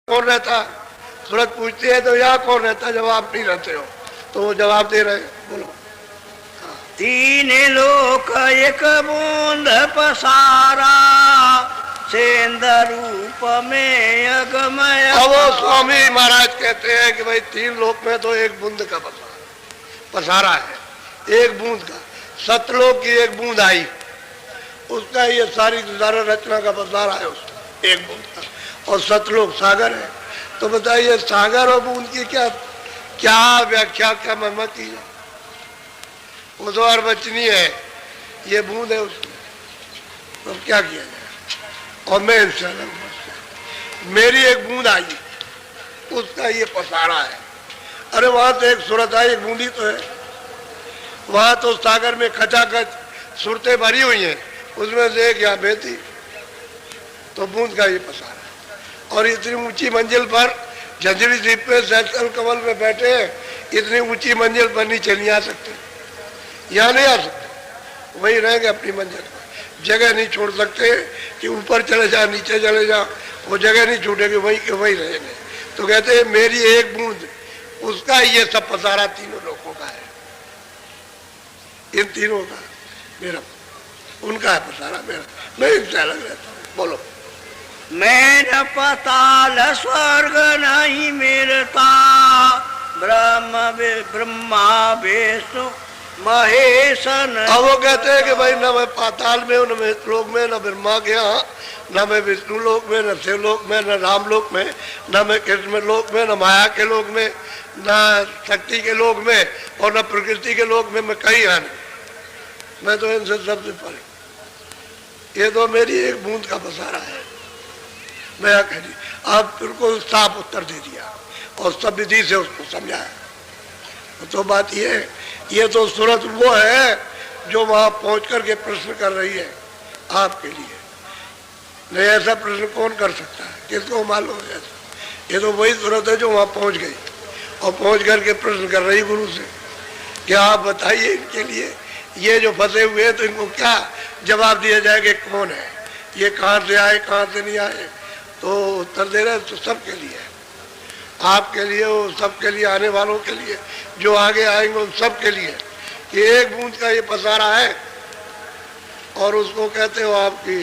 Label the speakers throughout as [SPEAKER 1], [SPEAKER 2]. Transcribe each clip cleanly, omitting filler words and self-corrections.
[SPEAKER 1] कौन रहता? सूरज पूछती है तो यहाँ कौन रहता जब आप नहीं रहते हो? तो वो जवाब दे रहे, बोलो।
[SPEAKER 2] तीन लोक एक बूंद पसारा, सेंद रूप में अगमय।
[SPEAKER 1] अब वो स्वामी महाराज कहते हैं कि भाई तीन लोक में तो एक बूंद का पसारा है, एक बूंद का। सतलोक की एक बूंद आई, उसका ये सारी रचना का पसारा है उसका, एक बूंद का। और सतलोक सागर है। तो बताइए सागर और बूंद की क्या क्या व्याख्या, क्या महिमा की है? वो तो अर्वचनीय है, ये बूंद है उसकी, तो क्या किया जाए? और मैं इनसे अलग मेरी एक बूंद आई, उसका ये पसारा है। अरे वहां तो एक सूरत आई, एक बूंदी तो है। वहां तो सागर में खचाखच सूरतें भरी हुई हैं, उसमें से एक यहाँ बहती, तो बूंद का ये पसारा। और इतनी ऊंची मंजिल पर झंझरी द्वीप पे सैतल कमल में बैठे हैं, इतनी ऊंची मंजिल पर नीचे नहीं आ सकते, यहाँ नहीं आ सकते, वही रहेंगे अपनी मंजिल पर। जगह नहीं छोड़ सकते कि ऊपर चले जा नीचे चले जा, वो जगह नहीं छूटेगी, वहीं के वही रहेंगे। तो कहते हैं मेरी एक बूंद, उसका ये सब पसारा तीनों लोगों का है, इन तीनों का मेरा, उनका है पसारा मेरा, मैं इनसे अलग रहता हूँ। बोलो।
[SPEAKER 2] मैं न पताल स्वर्ग नहीं मिलता, ब्रह्मा विष्णु महेशन।
[SPEAKER 1] अब वो कहते हैं कि भाई न मैं पाताल में हूँ, न मैं लोक में, न ब्रह्मा के यहाँ, न मैं विष्णु लोक में, न शिव लोक में, न राम लोक में, न मैं कृष्ण लोक में, न माया के लोक में, न शक्ति के लोक में, और न प्रकृति के लोक में, मैं कहीं है नहीं, मैं तो इनसे सबसे परे। ये तो मेरी एक बूंद का पसारा है। मैं कह दी, आप बिल्कुल साफ उत्तर दे दिया और सब विधि से उसको समझाया। तो बात ये तो सूरत वो है जो वहां पहुंच करके प्रश्न कर रही है आपके लिए। नहीं, ऐसा प्रश्न कौन कर सकता है? किसको मालूम है ऐसा? ये तो वही सूरत है जो वहां पहुंच गई और पहुंच करके प्रश्न कर रही गुरु से कि आप बताइए इनके लिए, ये जो फंसे हुए हैं तो इनको क्या जवाब दिया जाएगा, कौन है ये, कहाँ से आए, कहाँ से नहीं आए? तो उत्तर दे रहे तो सबके लिए, आपके लिए, वो सबके लिए, आने वालों के लिए, जो आगे आएंगे उन सबके लिए, कि एक बूंद का ये पसारा है। और उसको कहते हो आपकी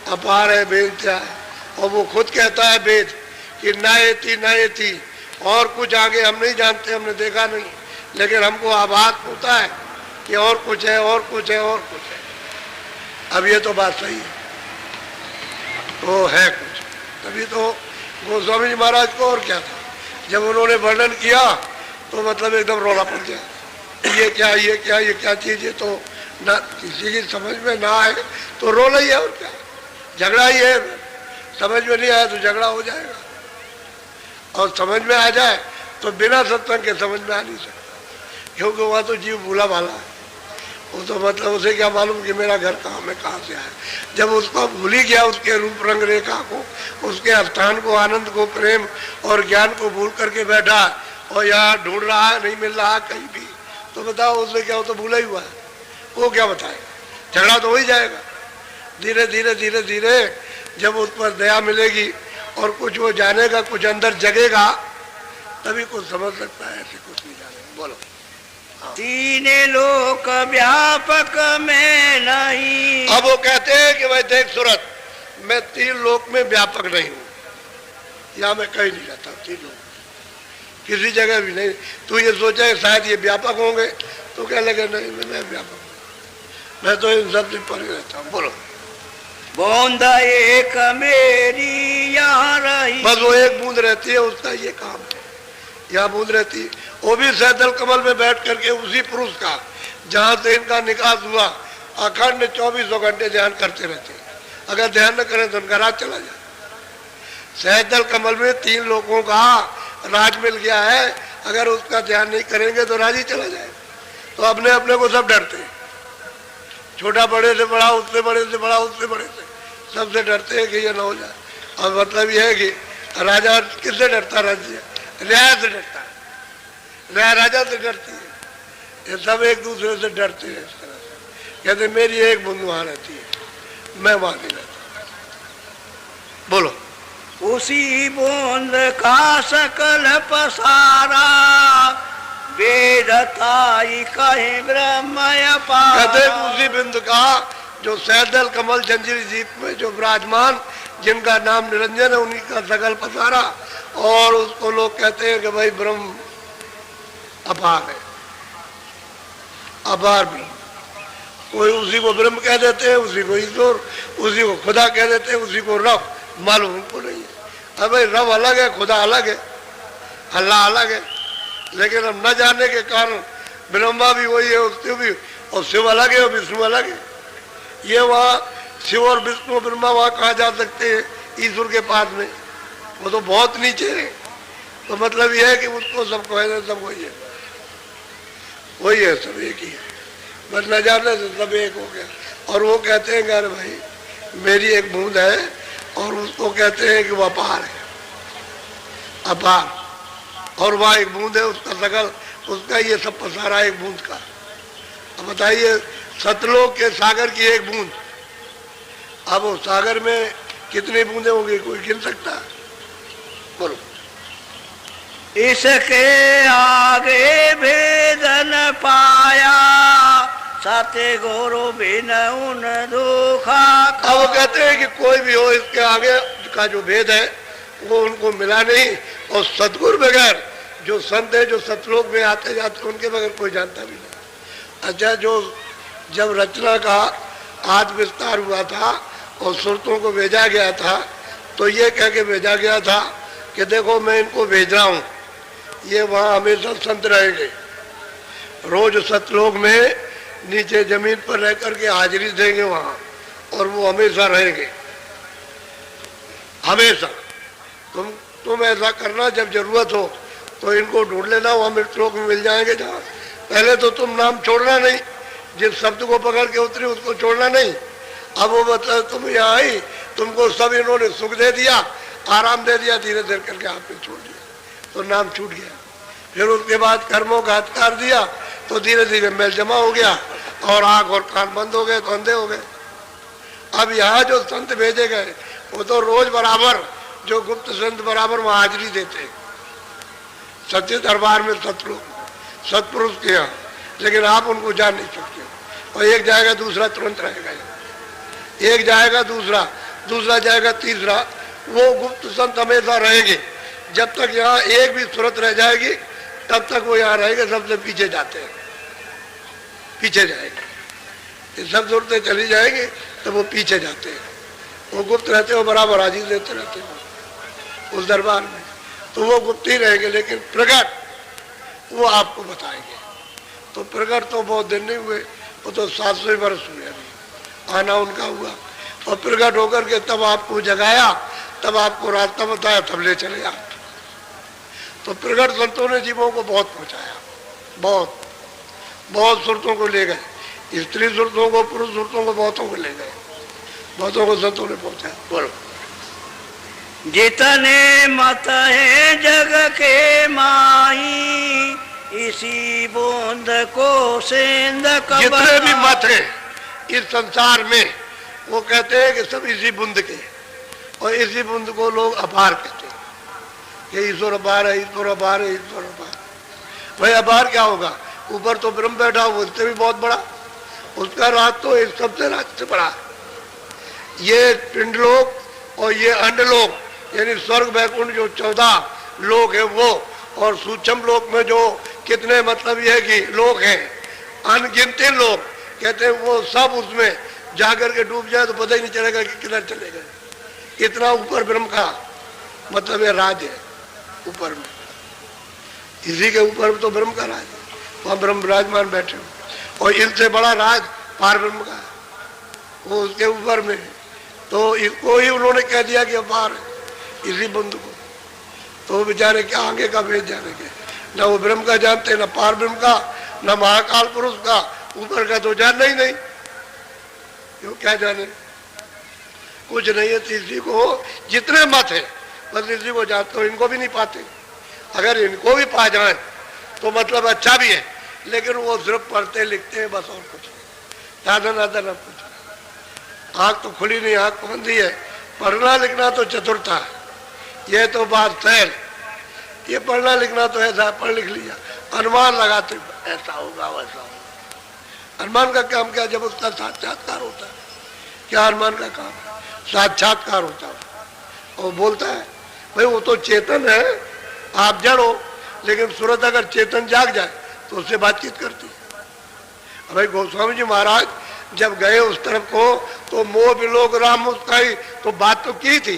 [SPEAKER 1] अपार है, बेंत्या है। और वो खुद कहता है वेद कि न थी, और कुछ आगे हम नहीं जानते, हमने देखा नहीं, लेकिन हमको आभास होता है कि और कुछ है, और कुछ है, और कुछ है। अब ये तो बात सही है, तो है कुछ, तभी तो गोस्वामी जी महाराज को और क्या था, जब उन्होंने वर्णन किया तो मतलब एकदम रोना पड़ गया, ये क्या, ये क्या, ये क्या चीज है। तो ना किसी की समझ में ना आए तो रोना ही है, और क्या, झगड़ा ही है। समझ में नहीं आया तो झगड़ा हो जाएगा, और समझ में आ जाए तो बिना सत्संग के समझ में आ नहीं सकता, क्योंकि वहाँ तो जीव भूला भाला है। वो तो मतलब उसे क्या मालूम कि मेरा घर कहाँ में कहाँ से आया। जब उसको भूल ही गया, उसके रूप रंग रेखा को, उसके स्थान को, आनंद को, प्रेम और ज्ञान को भूल करके बैठा, और यहाँ ढूंढ रहा है, नहीं मिल रहा कहीं भी, तो बताओ उससे क्या हो, तो भूला ही हुआ है, वो क्या बताएगा? झगड़ा तो हो ही जाएगा। धीरे धीरे धीरे धीरे जब उस पर दया मिलेगी और कुछ वो जानेगा, कुछ अंदर जगेगा, तभी कुछ समझ सकता है, ऐसे कुछ नहीं जानेगा। बोलो।
[SPEAKER 2] तीन लोक व्यापक में नहीं।
[SPEAKER 1] अब वो कहते हैं कि भाई देख सूरत, मैं तीन लोक में व्यापक नहीं हूं, या मैं कहीं नहीं रहता तीन लोक, किसी जगह भी नहीं। तू ये सोचा शायद ये व्यापक होंगे, तो क्या लगे नहीं मैं व्यापक हूं, मैं तो इन सबसे परे रहता हूँ। बोलो।
[SPEAKER 2] बूंद एक मेरी यहाँ रही,
[SPEAKER 1] बस वो एक बूंद रहती है, उसका ये काम है, यहाँ बूंद रहती है। वो भी सैतल कमल में बैठ करके उसी पुरुष का जहां से इनका निकास हुआ, अखंड 24 घंटे ध्यान करते रहते। अगर ध्यान न करें तो उनका राज चला जाए। सैतल कमल में तीन लोगों का राज मिल गया है, अगर उसका ध्यान नहीं करेंगे तो राज ही चला जाए। तो अपने अपने को सब डरते हैं, छोटा बड़े से बड़ा, उससे बड़े से बड़ा, उससे बड़े से, सबसे डरते हैं कि ये न हो जाए। और मतलब यह है कि राजा किससे डरता? राज्य न्याय से डरता है, न्याय राजा से डरती है, ये सब एक दूसरे से डरते हैं। इस तरह से कहते मेरी एक बूंद वहां रहती है, मैं वहां नहीं रहता। बोलो।
[SPEAKER 2] उसी बूंद का सकल पसारा, वेदताई कहे ब्रह्म
[SPEAKER 1] कहते हैं
[SPEAKER 2] अपार।
[SPEAKER 1] उसी बिंदु का जो सैदल कमल जंजीर जीप में जो विराजमान, जिनका नाम निरंजन है, उन्हीं का सकल पसारा। और उसको लोग कहते हैं कि भाई ब्रह्म अपार है, अपार ब्रह्म। कोई उसी को ब्रह्म कह देते हैं, उसी को ईश्वर, उसी को खुदा कह देते हैं, उसी को रब। मालूम उनको नहीं है। अब भाई रब अलग है, खुदा अलग है, अल्लाह अलग है, लेकिन हम न जानने के कारण ब्रह्मा भी वही है, उससे भी, और शिव अलग है और विष्णु अलग है। ये वहाँ शिव और विष्णु ब्रह्मा वहाँ कहाँ जा सकते हैं ईश्वर के पास में? वो तो बहुत नीचे है। तो मतलब यह है कि उसको सब कहने सब वही है, वही है, सब एक ही है, बस न जानने से सब एक हो गया। और वो कहते हैं कि अरे भाई मेरी एक बूंद है, और उसको कहते हैं कि वो अपार है, अपार। और वहाँ एक बूंद है, उसका सकल, उसका ये सब पसारा एक बूंद का। अब बताइए सतलोक के सागर की एक बूंद, अब वो सागर में कितनी बूंदे होंगी, कोई गिन सकता है? बोलो।
[SPEAKER 2] इसके आगे भेद न पाया, साते गुरु बिन उन दुखा।
[SPEAKER 1] अब वो कहते हैं कि कोई भी हो, इसके आगे का जो भेद है वो उनको मिला नहीं। और सतगुरु बगैर जो संत है, जो सतलोक में आते जाते, उनके बगैर कोई जानता भी नहीं। अच्छा, जो जब रचना का आज विस्तार हुआ था और सुरतों को भेजा गया था, तो ये कह के भेजा गया था कि देखो मैं इनको भेज रहा हूँ, ये वहाँ हमेशा संत रहेंगे, रोज सतलोक में नीचे जमीन पर रह करके हाजिरी देंगे वहाँ, और वो हमेशा रहेंगे, हमेशा। तुम ऐसा करना, जब जरूरत हो तो इनको ढूंढ लेना, वो मृतलोक में मिल जाएंगे जहाँ। पहले तो तुम नाम छोड़ना नहीं, जिस शब्द को पकड़ के उतरी उसको छोड़ना नहीं। अब वो मतलब तुम यहाँ आई, तुमको सब इन्होंने सुख दे दिया, आराम दे दिया, धीरे धीरे करके आपने छोड़ दिया, तो नाम छूट गया। फिर उसके बाद कर्मों का हत्कार दिया, तो धीरे धीरे मेल जमा हो गया, और आँख और कान बंद हो गए, तो अंधे हो गए। अब यहाँ जो संत भेजे गए, वो तो रोज बराबर, जो गुप्त संत बराबर वहाँ हाजिरी देते हैं सच्चे दरबार में, सतलोक, सतपुरुष के यहाँ। लेकिन आप उनको जान नहीं सकते। और एक जाएगा दूसरा तुरंत रहेगा, एक जाएगा दूसरा, दूसरा जाएगा तीसरा। वो गुप्त संत हमेशा रहेंगे, जब तक यहाँ एक भी सूरत रह जाएगी तब तक वो यहाँ रहेंगे। सबसे पीछे जाते हैं, पीछे जाएंगे, ये सब सूरतें चली जाएंगी तो वो पीछे जाते हैं। वो गुप्त रहते हो, बराबर हाजिर देते रहते हैं उस दरबार में, तो वो गुप्त ही रहेंगे। लेकिन प्रकट वो आपको बताएंगे। तो प्रकट तो बहुत दिन नहीं हुए, वो तो 700 वर्ष हुए अभी आना उनका हुआ। और प्रकट होकर के तब आपको जगाया, तब आपको रास्ता बताया, तब ले चले आप। तो प्रकट संतों ने जीवों को बहुत पहुंचाया, बहुत बहुत सुरतों को ले गए, स्त्री सुरतों को, पुरुष सुरतों को, बहुतों को ले गए, बहुतों को संतों ने पहुंचाया। बोलो।
[SPEAKER 2] जितने मत है जग के माही, इसी बूंद को सेंध कबर।
[SPEAKER 1] जितने भी मत है इस संसार में, वो कहते हैं कि सब इसी बूंद के, और इसी बूंद को लोग अपार कहते हैं कि ईश्वर अपार है, ईश्वर अपार है, ईश्वर अपार। भाई अपार क्या होगा? ऊपर तो ब्रह्म बैठा हो, उससे भी बहुत बड़ा, उसका राज तो इस सबसे राज से बड़ा। ये पिंडलोक और ये अंडलोक, यानी स्वर्ग वैकुंठ जो 14 लोक है वो, और सूक्ष्म लोक में जो कितने मतलब ये है कि लोक हैं, अनगिनती लोग, कहते हैं वो सब उसमें जाकर के डूब जाए तो पता ही नहीं चलेगा कि किधर चले गए। इतना ऊपर ब्रह्म का मतलब ये राज है ऊपर में, इसी के ऊपर तो ब्रह्म का राज है, वहाँ ब्रह्म विराजमान बैठे हो। और इनसे बड़ा राज पार ब्रह्म का, वो उसके ऊपर में। तो इसको ही उन्होंने कह दिया कि अपार है, इसी बंधु को। तो बेचारे क्या आगे का भेद जानेंगे, न वो ब्रह्म का जानते, न पार ब्रह्म का, न महाकाल पुरुष का, ऊपर का तो जानना ही नहीं, क्यों क्या जाने, कुछ नहीं है। इसी को जितने मत है बस इसी को जानते हो, इनको भी नहीं पाते। अगर इनको भी पा जाए तो मतलब अच्छा भी है, लेकिन वो सिर्फ पढ़ते लिखते हैं बस, और कुछ नहीं, ज्यादा ज्यादा न कुछ। आँख तो खुली नहीं, आँख बंदी है, पढ़ना लिखना तो चतुरता है, ये तो बात है। ये पढ़ना लिखना तो ऐसा पढ़ लिख लिया, अनुमान लगाते ऐसा होगा वैसा होगा। अनुमान का काम क्या, जब उसका साक्षात्कार होता है। क्या अनुमान का काम? साक्षात्कार होता है। और बोलता है भाई वो तो चेतन है, आप जड़ हो, लेकिन सूरत अगर चेतन जाग जाए तो उससे बातचीत करती है। भाई गोस्वामी जी महाराज जब गए उस तरफ को तो मोह विलोक राम मुस्काई, तो बात तो की थी,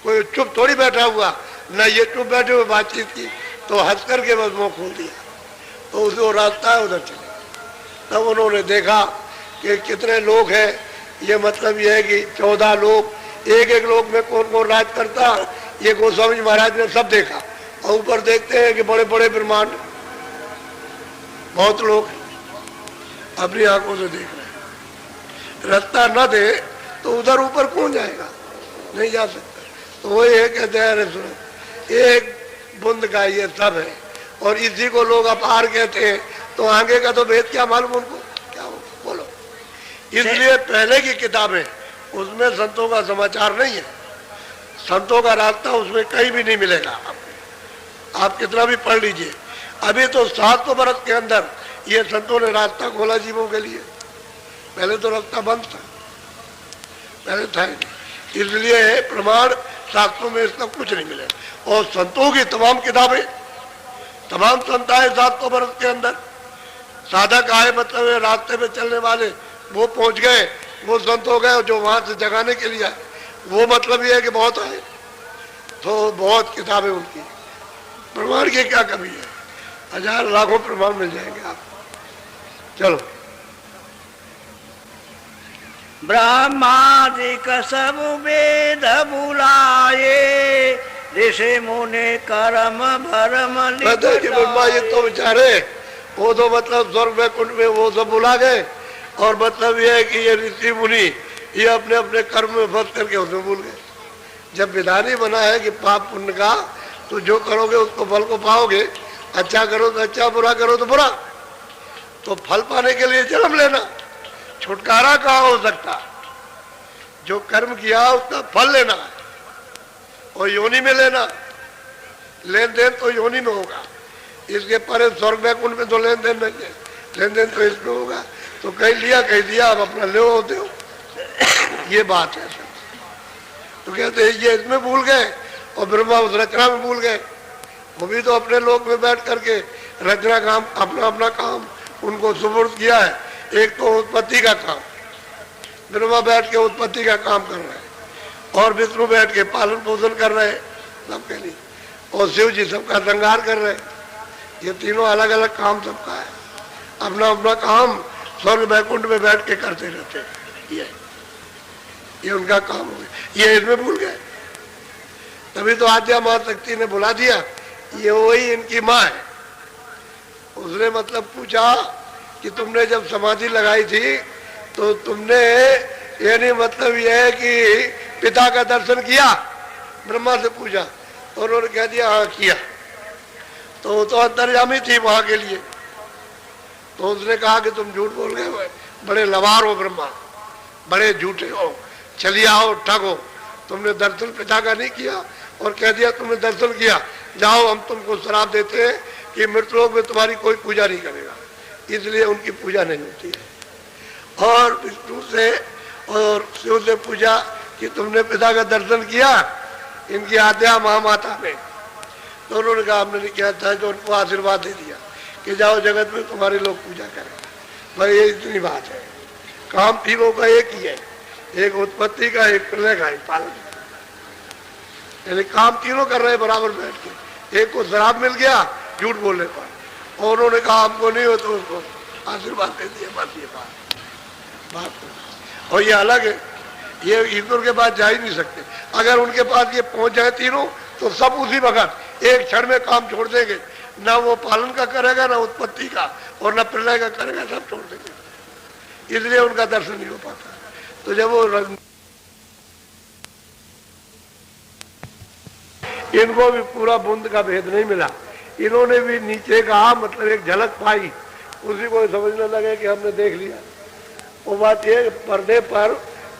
[SPEAKER 1] कोई चुप थोड़ी बैठा हुआ, न ये चुप बैठे हुए बातचीत की, तो हंस करके बस मुंह खोल दिया। तो उसे रास्ता है उधर चले। तब उन्होंने देखा कि कितने लोग हैं, ये मतलब ये है कि 14 लोग, एक एक लोग में कौन कौन राज करता, ये गोस्वामी जी महाराज ने सब देखा। और ऊपर देखते हैं कि बड़े बड़े ब्रह्मांड, बहुत लोग अपनी आंखों से देख रहे हैं। रास्ता न दे तो उधर ऊपर कौन जाएगा, नहीं जा सकता। तो वही है, कहते हैं अरे सुनो, एक बूंद का ये सब है, और इसी को लोग अपार कहते हैं, तो आगे का तो भेद क्या मालूम उनको, क्या हो बोलो। इसलिए पहले की किताबें उसमें संतों का समाचार नहीं है, संतों का रास्ता उसमें कहीं भी नहीं मिलेगा आपको। आप कितना भी पढ़ लीजिए, अभी तो 700 वर्ष के अंदर ये संतों ने रास्ता खोला जीवों के लिए। पहले तो रास्ता बंद था, पहले था ही नहीं। इसलिए प्रमाण शास्त्रों में इसका कुछ नहीं मिलेगा। और संतों की तमाम किताबें, तमाम संत आए 700 वर्ष के अंदर, साधक आए, मतलब रास्ते में चलने वाले, वो पहुंच गए, वो संत हो गए जो वहां से जगाने के लिए आए। वो मतलब ये है कि बहुत आए, तो बहुत किताबें उनकी, प्रमाण की क्या कमी है, हजार लाखों प्रमाण मिल जाएंगे आप। चलो,
[SPEAKER 2] ब्रह्मादिक सब वेद बुलाए, ऋषि मुनि कर्म भरम
[SPEAKER 1] ब्रह्मा जी तो बेचारे, वो तो मतलब स्वर्ग वैकुंठ में वो सब बुला गए, और मतलब ये है कि ये ऋषि मुनि ये अपने अपने कर्म में फंस करके उसमें भूल गए। जब विधान ही बना है कि पाप पुण्य का, तो जो करोगे उसको फल को पाओगे, अच्छा करो तो अच्छा, बुरा करो तो बुरा। तो फल पाने के लिए जन्म लेना, छुटकारा कहाँ हो सकता। जो कर्म किया उसका फल लेना है, और योनि में लेना, लेन देन तो योनि में होगा। इसके परे स्वर्ग वैकुंठ में तो लेन देन नहीं है, लेन देन तो इसमें होगा। तो कहीं लिया कहीं दिया, अब अपना ले होते हो, ये बात है। तो कहते हैं ये इसमें भूल गए, और ब्रह्मा उस रचना में भूल गए। वो भी तो अपने लोक में बैठ करके रचना काम, अपना अपना काम उनको सुपुर्द किया है। एक तो उत्पत्ति का काम, ब्रह्मा बैठ के उत्पत्ति का काम कर रहे हैं, और विष्णु बैठ के पालन पोषण कर रहे हैं सबके लिए, और शिव जी सबका श्रृंगार कर रहे हैं। ये तीनों अलग अलग काम सबका है, अपना अपना काम स्वर्ग वैकुंठ में बैठ के करते रहते हैं। ये उनका काम हो गया, ये इसमें भूल गए। तभी तो आद्या महाशक्ति ने बुला दिया, ये वही इनकी माँ है। उसने मतलब पूछा कि तुमने जब समाधि लगाई थी तो तुमने, यानी मतलब यह है कि पिता का दर्शन किया, ब्रह्मा से पूछा, और उन्होंने कह दिया हाँ किया। तो अंतर्यामी थी वहां के लिए। तो उसने कहा कि तुम झूठ बोल गए, बड़े लवार हो ब्रह्मा, बड़े झूठे हो, छलिया हो, ठग हो, तुमने दर्शन पिता का नहीं किया, और कह दिया तुमने दर्शन किया, जाओ हम तुमको श्राप देते हैं कि मृतलोक में तुम्हारी कोई पूजा नहीं करेगा। इसलिए उनकी पूजा नहीं होती है। और विष्णु से और शिव से पूछा कि तुमने पिता का दर्शन किया इनकी आद्या महामाता ने। तो उन्होंने कहा हमने नहीं किया था, तो उनको आशीर्वाद दे दिया कि जाओ जगत में तुम्हारे लोग पूजा करें। भाई ये इतनी बात है। काम तीनों का एक ही है, एक उत्पत्ति का, एक प्रलय का, एक पालन। यानी काम तीनों कर रहे हैं बराबर बैठ के। एक को शराब मिल गया झूठ बोलने पर, और उन्होंने कहा हमको नहीं हो, तो उसको आशीर्वाद दे दिया। बस ये बात और ये अलग है, ये ईश्वर के पास जा ही नहीं सकते। अगर उनके पास ये पहुंच जाए तीनों, तो सब उसी वक्त एक क्षण में काम छोड़ देंगे, ना वो पालन का करेगा, ना उत्पत्ति का, और ना प्रलय का करेगा, सब छोड़ देंगे। इसलिए उनका दर्शन नहीं हो पाता। तो जब वो इनको भी पूरा बूंद का भेद नहीं मिला, इन्होंने भी नीचे का मतलब एक झलक पाई, उसी को समझने लगे कि हमने देख लिया। वो बात ये, पर्दे पर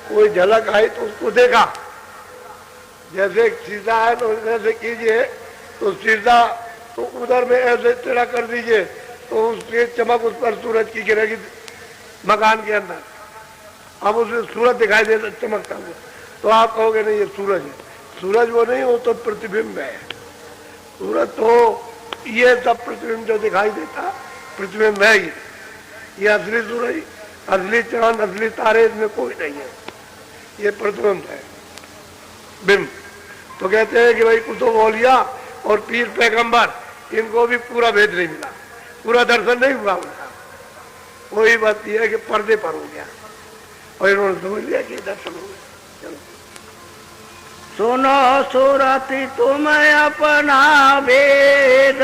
[SPEAKER 1] कोई झलक आई तो उसको देखा, जैसे सीधा है तो ऐसे कीजिए तो सीधा, तो उधर में ऐसे टेढ़ा कर दीजिए तो उसकी चमक उस पर सूरज की गिरेगी मकान के अंदर। अब उसमें सूरज दिखाई देता चमकता हुआ, तो आप कहोगे नहीं ये सूरज है। सूरज वो नहीं, वो तो प्रतिबिंब है। सूरज तो ये सब प्रतिबिंब जो दिखाई देता प्रतिबिंब है ये असली सूरज, असली चांद, असली तारे इसमें कोई नहीं है, ये प्रतिबिंब है, बिंब। तो कहते हैं कि भाई कुतुब औलिया और पीर पैगंबर इनको भी पूरा भेद नहीं मिला, पूरा दर्शन नहीं हुआ उनका। वही बात यह है कि पर्दे पर हो गया और इन्होंने समझ लिया कि दर्शन हो गया। चलो
[SPEAKER 2] सुनो सुरति तुम अपना भेद,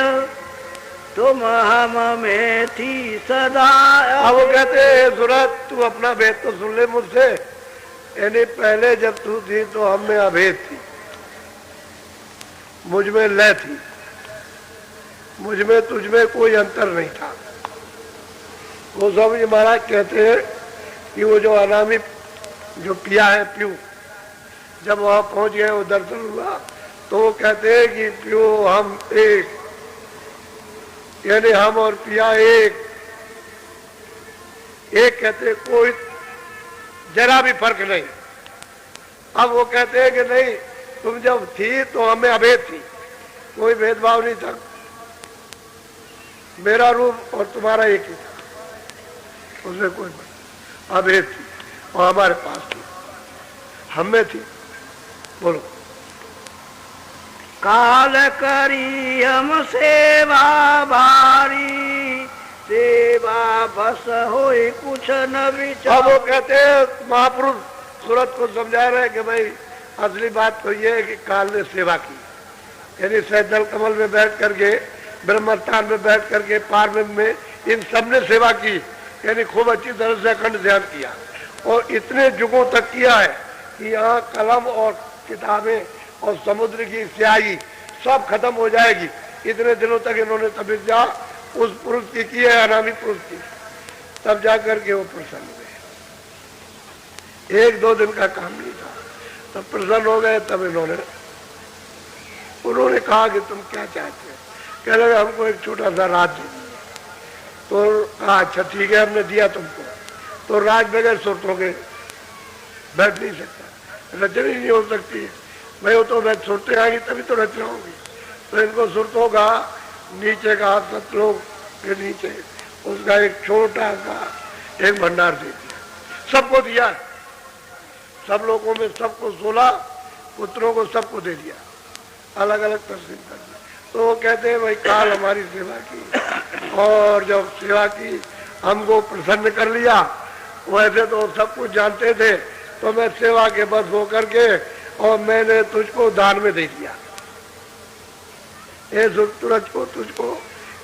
[SPEAKER 2] तुम हम में थी सदा।
[SPEAKER 1] अब वो कहते हैं सूरत तू अपना भेद तो सुन ले मुझसे, यानी पहले जब तू थी तो हम में अभेद थी, मुझ में लय थी, मुझ में तुझ में कोई अंतर नहीं था। वो स्वामी जी महाराज कहते हैं कि वो जो अनामी जो पिया है प्यू, जब वहां पहुंच गए वो दर्शन हुआ तो वो कहते हैं कि प्यू हम एक, यानी हम और पिया एक कहते कोई जरा भी फर्क नहीं। अब वो कहते हैं कि नहीं तुम जब थी तो हमें अभेद थी, कोई भेदभाव नहीं था, मेरा रूप और तुम्हारा एक ही था, उसमें कोई अभेद थी और हमारे पास थी, हम में थी। बोलो
[SPEAKER 2] काल करी हम सेवा भारी, सेवा बस होई कुछ न विचार।
[SPEAKER 1] अब वो कहते हैं महापुरुष सूरत को समझा रहे कि भाई असली बात तो ये है कि काल ने सेवा की, यानी सैदल कमल में बैठ करके, ब्रह्मस्थान में बैठ करके, पार्वत में, इन सब ने सेवा की, यानी खूब अच्छी तरह से अखंड ध्यान किया और इतने युगों तक किया है कि यहाँ कलम और किताबें और समुद्र की स्याही सब खत्म हो जाएगी। इतने दिनों तक इन्होंने तपस्या उस पुरुष की है, अनामी पुरुष की, तब जाकर के वो प्रसन्न हुए। एक दो दिन का काम नहीं था, तब प्रसन्न हो गए। तब उन्होंने कहा कि तुम क्या चाहते हो? कह रहे हमको एक छोटा सा राज्य दिया। तो कहा अच्छा ठीक है हमने दिया तुमको, तो राज बगैर सुरतों के बैठ नहीं सकता, रचना ही नहीं हो सकती। भाई वो तो बैठ सुरतें आएंगी तभी तो रचना होगी। तो इनको सुरतों का नीचे का सतलोक के नीचे उसका एक छोटा सा एक भंडार दे दिया, सबको दिया, सब लोगों में सबको 16 पुत्रों को सबको दे दिया, अलग अलग तस्वीर कर दी। तो वो कहते हैं भाई काल हमारी सेवा की और जब सेवा की हमको प्रसन्न कर लिया, वैसे तो सब कुछ जानते थे, तो मैं सेवा के बस होकर के और मैंने तुझको दान में दे दिया, ये सूरज को तुझको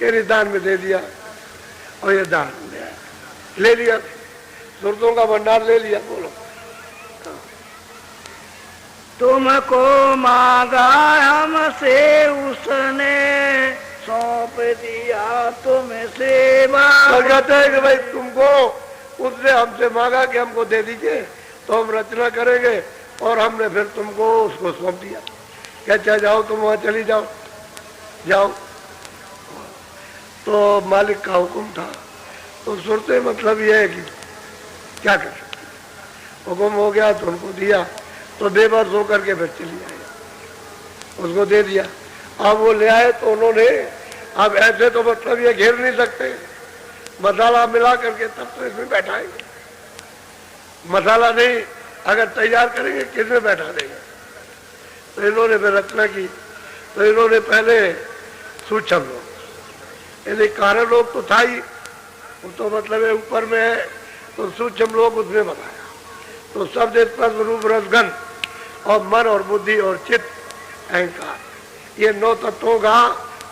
[SPEAKER 1] ये दान में दे दिया और ये दान ले लिया, सूरतों का भंडार ले लिया। बोलो
[SPEAKER 2] तुमको मांगा हमसे उसने, सौंप दिया तुम्हें सेवा।
[SPEAKER 1] तो कहते हैं कि भाई तुमको उसने हमसे मांगा कि हमको दे दीजिए तो हम रचना करेंगे, और हमने फिर तुमको उसको सौंप दिया। क्या जाओ तुम वहां चली जाओ, जाओ। तो मालिक का हुक्म था, तो सुरते मतलब यह है कि क्या कर सकते, हुक्म हो गया तो उनको दिया, तो बेबस होकर के फिर चली आए, उसको दे दिया। अब वो ले आए तो उन्होंने, अब ऐसे तो मतलब ये घेर नहीं सकते, मसाला मिला करके तब तो इसमें बैठाएंगे, मसाला नहीं अगर तैयार करेंगे किसमें बैठा देंगे। तो इन्होंने फिर रचना की। तो इन्होंने पहले सूक्ष्म लोग, यानी कारण लोग तो था ही, वो तो मतलब है ऊपर में है, तो सूक्ष्म लोग उसमें बनाया। तो शब्द स्पर्श रूप रसगंध और मन और बुद्धि और चित्त अहंकार, ये 9 तत्वों का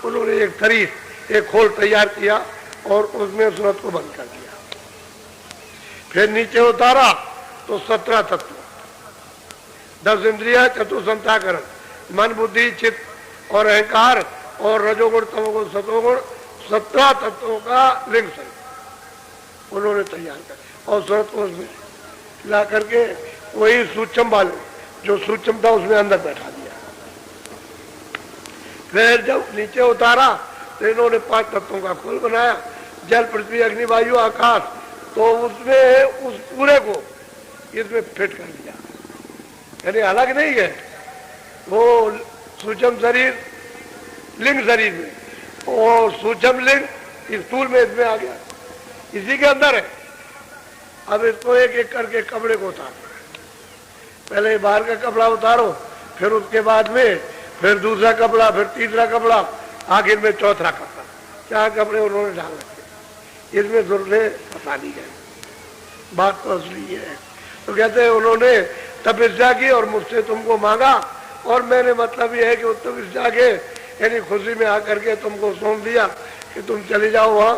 [SPEAKER 1] उन्होंने एक शरीर, एक खोल तैयार किया और उसमें सूरत को बंद कर दिया। फिर नीचे उतारा तो 17 तत्व, 10 इंद्रिया, चतुसंताकरण, मन बुद्धि चित्त और अहंकार और रजोगुण तमोगुण सतोगुण, 17 तत्वों का लिंग शरीर उन्होंने तैयार कर और सूरत को उसमें ला करके वही सूक्ष्म वाले जो सूक्ष्म था उसमें अंदर बैठा दिया। फिर जब नीचे उतारा तो इन्होंने 5 तत्वों का खोल बनाया, जल पृथ्वी अग्नि वायु आकाश, तो उसमें उस पूरे को इसमें फिट कर दिया, यानी अलग नहीं है वो सूक्ष्म शरीर लिंग शरीर में और सूक्ष्म लिंग स्थूल में इसमें आ गया, इसी के अंदर है। अब इसको एक एक करके कपड़े को उतारना है, पहले बाहर का कपड़ा उतारो, फिर उसके बाद में फिर दूसरा कपड़ा, फिर तीसरा कपड़ा, आखिर में चौथा कपड़ा। 4 कपड़े उन्होंने डाल रखे, इसमें जुर्रे फंसा ली गए। बात तो असली है। तो कहते हैं उन्होंने तपस्या की और मुझसे तुमको मांगा, और मैंने मतलब ये है कि तपस्या के यानी खुशी में आकर के तुमको सौंप दिया कि तुम चले जाओ वहाँ,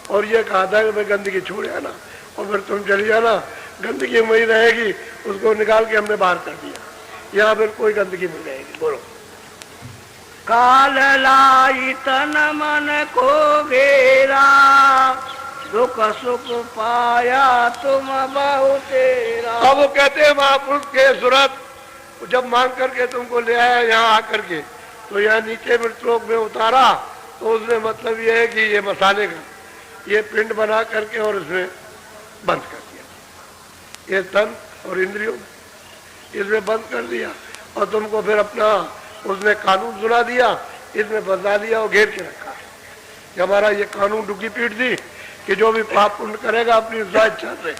[SPEAKER 1] और ये कहा था कि मैं गंदगी छोड़ आना, और फिर तुम चली जाना, गंदगी वही रहेगी, उसको निकाल के हमने बाहर कर दिया, यहाँ फिर कोई गंदगी नहीं रहेगी। बोलो।
[SPEAKER 2] काल लाई तन मन को घेरा, दुख सुख पाया तुम बहु तेरा।
[SPEAKER 1] अब वो कहते हैं महापुरुष के सूरत जब मांग करके तुमको ले आया यहाँ आकर के, तो यहाँ नीचे मृतलोक में उतारा, तो उसमें मतलब ये है कि ये मसाले का ये पिंड बना करके और इसमें बंद कर दिया, ये तन और इंद्रियों इसमें बंद कर दिया, और तुमको फिर अपना उसने कानून सुना दिया, इसमें बदला दिया और घेर के रखा कि हमारा ये कानून डुगी पीट दी कि जो भी पाप पुण्य करेगा अपनी इच्छा से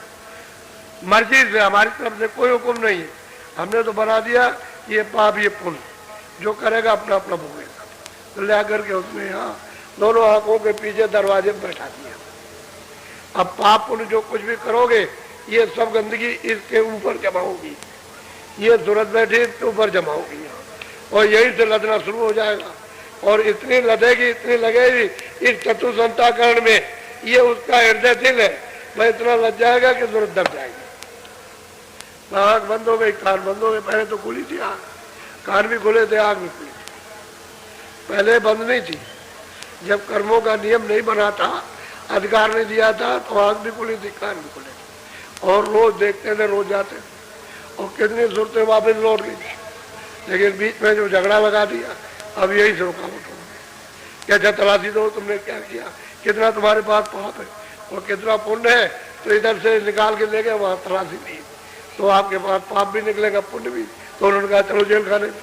[SPEAKER 1] मर्जी से, हमारी तरफ से कोई हुक्म नहीं है, हमने तो बना दिया ये पाप ये पुण्य जो करेगा अपना अपना भोगेगा। तो ले आकर के उसने यहाँ दोनों आंखों के पीछे दरवाजे में बैठा दिया। अब पाप पुण्य जो कुछ भी करोगे ये सब गंदगी इसके ऊपर जमा होगी, ये सूरत बैठी इसके ऊपर जमा होगी और यहीं से लदना शुरू हो जाएगा, और इतनी लदेगी इतनी लगेगी इस चतुसंताकरण में, ये उसका हृदय दिल है, वह इतना लग जाएगा कि सूरत दब जाएगी। आँख बंद हो गई, कान बंद हो गए, पहले तो खुली थी आँख, कान भी खुले थे, आँख भी खुली थी, पहले बंद नहीं थी। जब कर्मों का नियम नहीं बना था, अधिकार नहीं दिया था, तो आँख भी खुली थी, कान भी खुले थे, और रोज देखते थे, रोज जाते थे, और कितनी सूरतें वापस लौट गई थी। लेकिन बीच में जो झगड़ा लगा दिया, अब यही से रुकावट हो गई। क्या तलाशी दो तुमने क्या किया, कितना तुम्हारे पास पाप है और कितना पुण्य है, तो इधर से निकाल के ले गए, वहाँ तलाशी नहीं, तो आपके पास पाप भी निकलेगा पुण्य भी। तो उन्होंने कहा चलो जेल खाने में,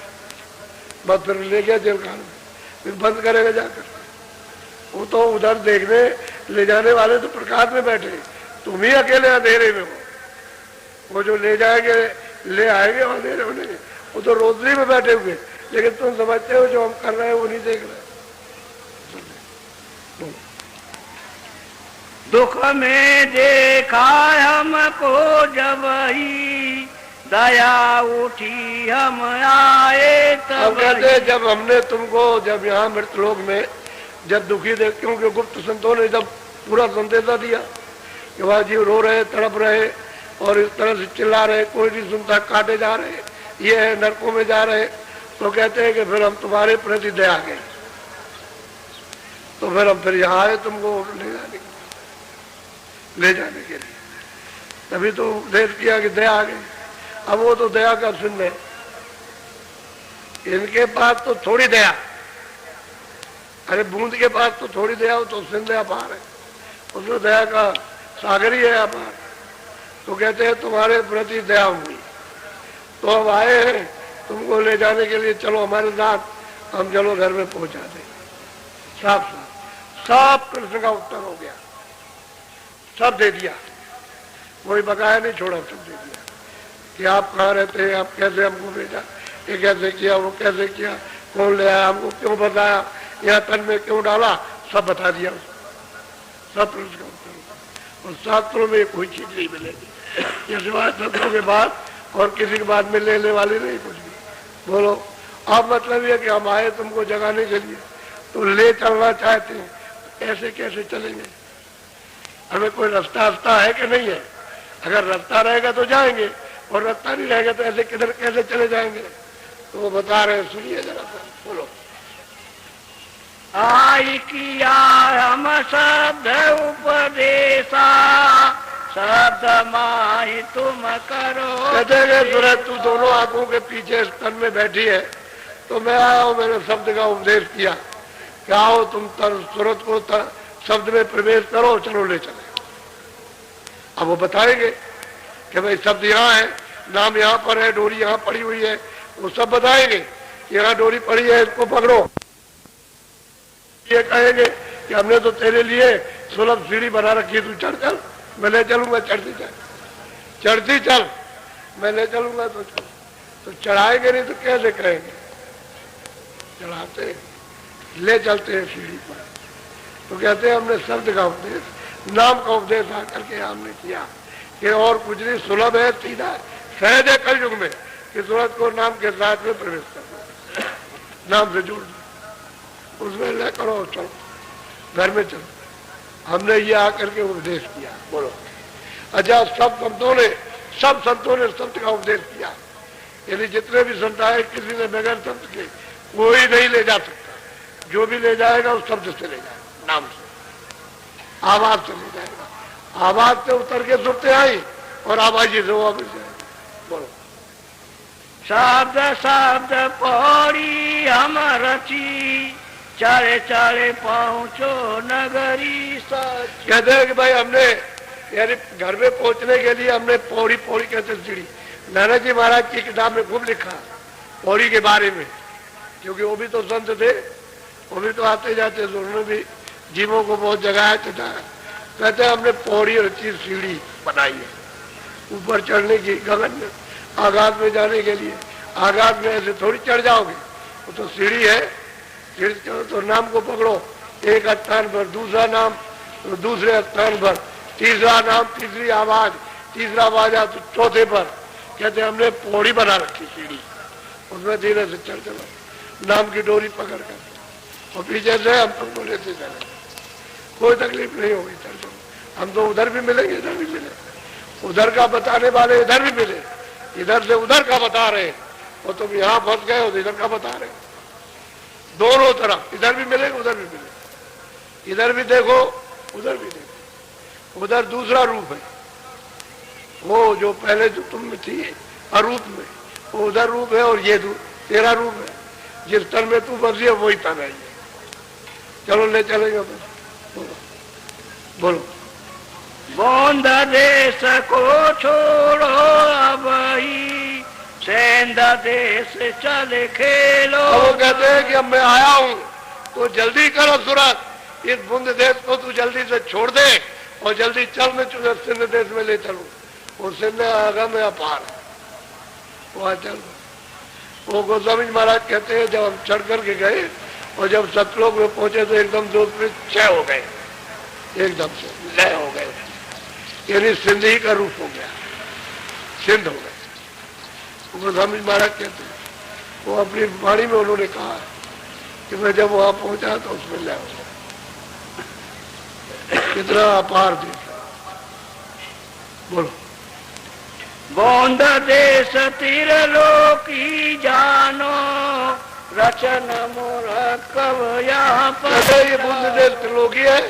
[SPEAKER 1] बस फिर ले गया जेल खाने में, फिर बंद करेगा जाकर। वो तो उधर देखने ले जाने वाले तो प्रकाश में बैठे, तुम ही अकेले अंधेरे में हो, वो जो ले जाएंगे ले आएंगे अंधेरे होने, वो तो रोशनी में बैठे हुए, लेकिन तुम समझते हो जो हम कर रहे हैं वो नहीं देख रहे।
[SPEAKER 2] दुख में देखा हमको जब ही दया उठी हम आए तब।
[SPEAKER 1] कहते जब हमने तुमको जब यहाँ मृतलोक में जब दुखी देख, क्योंकि गुप्त संतों ने जब पूरा संदेशा दिया कि वह जीव रो रहे तड़प रहे और इस तरह से चिल्ला रहे, कोई नहीं सुनता, काटे जा रहे, ये है नरकों में जा रहे, तो कहते हैं कि फिर हम तुम्हारे प्रति दया गए, तो फिर हम फिर यहाँ आए तुमको ले जाने के लिए, तभी तो उपदेश किया कि दया आ गई। अब वो तो दया का सुन है, इनके पास तो थोड़ी दया, अरे बूंद के पास तो थोड़ी दया हो, तो सिंध अपार है, उसमें दया का सागर ही है अपार। तो कहते हैं तुम्हारे प्रति दया हुई, तो अब आए हैं तुमको ले जाने के लिए, चलो हमारे साथ, हम चलो घर में पहुंचा दें। साफ साफ सब प्रश्न का उत्तर हो गया, सब दे दिया, कोई बकाया नहीं छोड़ा, सब दे दिया कि आप कहाँ रहते हैं, आप कैसे हमको भेजा, ये कैसे किया, वो कैसे किया, कौन ले आया, हमको क्यों बताया, यहाँ तन में क्यों डाला, सब बता दिया, सब प्रश्न का उत्तर। और शास्त्रों में कोई चीज नहीं मिलेगी ये सिवाय शस्त्रों के बाद और किसी के बाद में लेने वाली नहीं कुछ भी। बोलो अब मतलब ये कि हम आए तुमको जगाने के लिए, तो ले चलना चाहते हैं, ऐसे कैसे चलेंगे, हमें कोई रास्ता है कि नहीं है, अगर रास्ता रहेगा तो जाएंगे, और रास्ता नहीं रहेगा तो ऐसे किधर कैसे चले जाएंगे। तो वो बता रहे हैं, सुनिए जरा सा, बोलो।
[SPEAKER 2] आई किया हम शब्द उपदेशा, शब्द माही तुम करो।
[SPEAKER 1] कहते हैं सूरज तू दोनों आंखों के पीछे स्तन में बैठी है, तो मैं आया हूँ, मैंने शब्द का उपदेश किया कि आओ तुम सूरज को शब्द में प्रवेश करो, चलो ले चले। अब वो बताएंगे कि भाई शब्द यहाँ है, नाम यहाँ पर है, डोरी यहाँ पड़ी हुई है, वो सब बताएंगे कि यहाँ डोरी पड़ी है, इसको पकड़ो। ये कहेंगे कि हमने तो तेरे लिए सुलभ सीढ़ी बना रखी, तू चढ़ चल, मैं ले चलूंगा, चढ़ती चल, चढ़ती चल, मैं ले चलूंगा, तो चल। तो चढ़ाएंगे नहीं तो कैसे कहेंगे, चढ़ाते ले चलते हैं सीढ़ी पर। तो कहते हैं हमने शब्द का उपदेश, नाम का उपदेश आकर के हमने किया कि और कुछ नहीं, सुलभ है, सीधा है, सहज है कलयुग में कि सूरज को नाम के साथ में प्रवेश करना, नाम से जोड़ दो, उसमें ले करो, चलो घर में चलो। हमने ये आकर के उपदेश किया। बोलो अच्छा, सब संतों ने संत का उपदेश किया, यदि जितने भी संत आए किसी ने बगैर संत के कोई नहीं ले जा सकता। जो भी ले जाएगा उस शब्द से ले जाएगा, नाम से, आवाज से ले जाएगा। आवाज से उतर के सुनते आई और आवाजी से वो जाएगा। बोलो
[SPEAKER 2] शब्द शब्द पौड़ी हम रची, चाले चाले पहुंचो नगरी सच।
[SPEAKER 1] कहते हैं कि भाई हमने यानी घर में पहुंचने के लिए हमने पौड़ी पौड़ी कहते सीढ़ी, नाना जी महाराज की किताब में खूब लिखा पौड़ी के बारे में, क्योंकि वो भी तो संत थे, वो भी तो आते जाते, उन्होंने भी जीवों को बहुत जगाया चढ़ाया। कहते हैं हमने पौड़ी रची, सीढ़ी बनाई है ऊपर चढ़ने की, गगन में आगाज में जाने के लिए। आगाज में ऐसे थोड़ी चढ़ जाओगे, वो तो सीढ़ी है, सीढ़ी चढ़ो तो नाम को पकड़ो, एक स्थान पर दूसरा नाम, तो दूसरे स्थान पर तीसरा नाम, तीसरी आवाज, तीसरा आवाज आ तो चौथे पर। कहते हमने पौड़ी बना रखी सीढ़ी, उसमें धीरे से चढ़ चलो, नाम की डोरी पकड़ कर, और पीछे से हम तुमको लेते चले, कोई तकलीफ नहीं होगी, चल चलो। हम तो उधर भी मिलेंगे, इधर भी मिले, उधर का बताने वाले इधर भी मिले, इधर से उधर का बता रहे, और तुम यहाँ फंस गए हो तो इधर का बता रहे। दोनों तरफ इधर भी मिलेंगे, उधर भी मिलेंगे, इधर भी देखो, उधर भी देखो। उधर दूसरा रूप है, वो जो पहले जो तुम में थी अरूप में, वो उधर रूप है, और ये तेरा रूप है, जिस तन में तू बसी है वही तन है। चलो ले चलेंगे। बोलो बोलो
[SPEAKER 2] बोंद देश को छोड़ो अब ही, सेंध देश चले खेलो।
[SPEAKER 1] वो कहते हैं कि अब मैं आया हूँ तो जल्दी करो सूरज, इस बुंद देश को तू जल्दी से छोड़ दे और जल्दी चल, मैं तुझे सिंध देश में ले चलूँ। और सिंध आगा में अपार है, वहाँ चल। वो गोस्वामी महाराज कहते हैं जब हम चढ़ करके गए और जब सतलोक में पहुंचे तो एकदम जोत में क्षय हो गए, एकदम से लय हो गए, यानी सिंध ही का रूप हो गया, सिंध हो गए। गोस्वामी महाराज कहते हैं, वो अपनी वाणी में उन्होंने कहा कि मैं जब वहां पहुंचा तो उसमें लय हो गया। कितना अपार देश है। बोलो
[SPEAKER 2] बोंद देश तिरलोकी जानो, रचन मूर्ख कव यहाँ पर।
[SPEAKER 1] ये बुंद देश त्रिलोकी है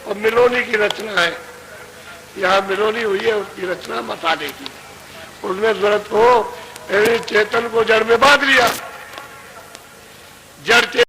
[SPEAKER 1] और मिलोनी की रचना है, यहाँ मिलोनी हुई है, उसकी रचना मसाले की। उसमें जरूरत को चेतन को जड़ में बांध लिया, जड़